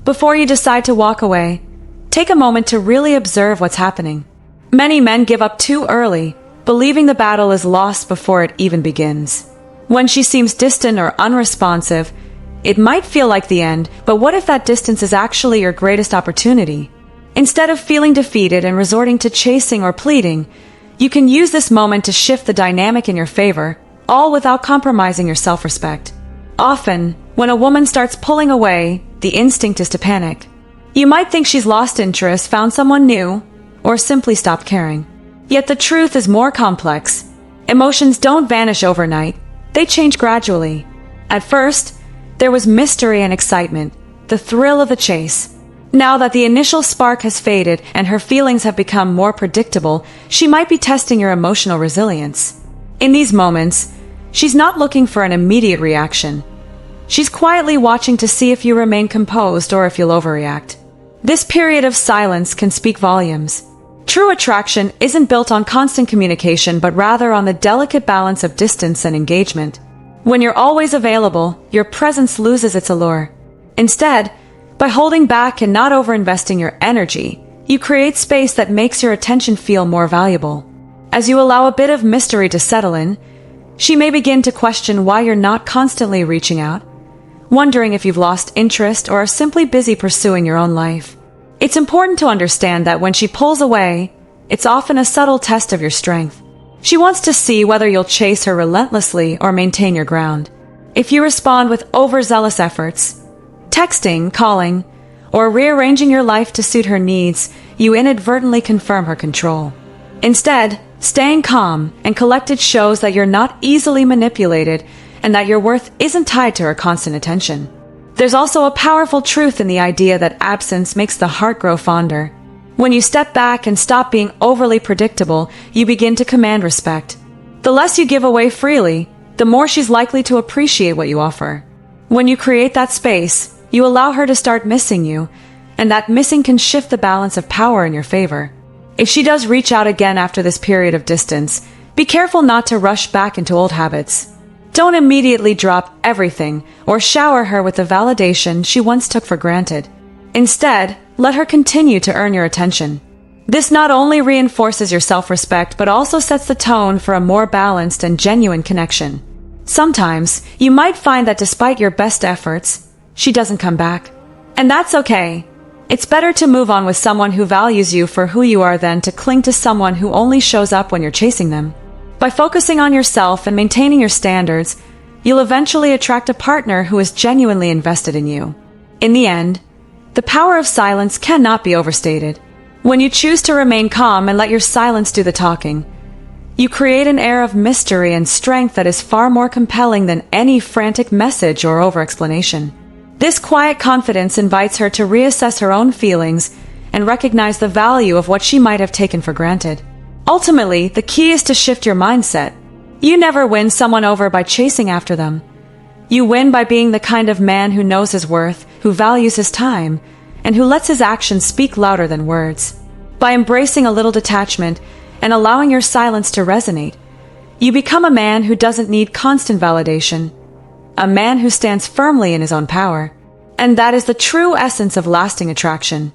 Before you decide to walk away, take a moment to really observe what's happening. Many men give up too early, believing the battle is lost before it even begins. When she seems distant or unresponsive, it might feel like the end, but what if that distance is actually your greatest opportunity? Instead of feeling defeated and resorting to chasing or pleading, you can use this moment to shift the dynamic in your favor, all without compromising your self-respect. Often, when a woman starts pulling away, the instinct is to panic. You might think she's lost interest, found someone new, or simply stopped caring. Yet the truth is more complex. Emotions don't vanish overnight. They change gradually. At first, there was mystery and excitement, the thrill of the chase. Now that the initial spark has faded and her feelings have become more predictable, she might be testing your emotional resilience. In these moments, she's not looking for an immediate reaction. She's quietly watching to see if you remain composed or if you'll overreact. This period of silence can speak volumes. True attraction isn't built on constant communication, but rather on the delicate balance of distance and engagement. When you're always available, your presence loses its allure. Instead, by holding back and not overinvesting your energy, you create space that makes your attention feel more valuable. As you allow a bit of mystery to settle in, she may begin to question why you're not constantly reaching out, wondering if you've lost interest or are simply busy pursuing your own life. It's important to understand that when she pulls away, it's often a subtle test of your strength. She wants to see whether you'll chase her relentlessly or maintain your ground. If you respond with overzealous efforts, texting, calling, or rearranging your life to suit her needs, you inadvertently confirm her control. Instead, staying calm and collected shows that you're not easily manipulated and that your worth isn't tied to her constant attention. There's also a powerful truth in the idea that absence makes the heart grow fonder. When you step back and stop being overly predictable, you begin to command respect. The less you give away freely, the more she's likely to appreciate what you offer. When you create that space, you allow her to start missing you, and that missing can shift the balance of power in your favor. If she does reach out again after this period of distance, be careful not to rush back into old habits. Don't immediately drop everything or shower her with the validation she once took for granted. Instead, let her continue to earn your attention. This not only reinforces your self-respect, but also sets the tone for a more balanced and genuine connection. Sometimes, you might find that despite your best efforts, she doesn't come back. And that's okay. It's better to move on with someone who values you for who you are than to cling to someone who only shows up when you're chasing them. By focusing on yourself and maintaining your standards, you'll eventually attract a partner who is genuinely invested in you. In the end, the power of silence cannot be overstated. When you choose to remain calm and let your silence do the talking, you create an air of mystery and strength that is far more compelling than any frantic message or over-explanation. This quiet confidence invites her to reassess her own feelings and recognize the value of what she might have taken for granted. Ultimately, the key is to shift your mindset. You never win someone over by chasing after them. You win by being the kind of man who knows his worth, who values his time, and who lets his actions speak louder than words. By embracing a little detachment and allowing your silence to resonate, you become a man who doesn't need constant validation, a man who stands firmly in his own power. And that is the true essence of lasting attraction.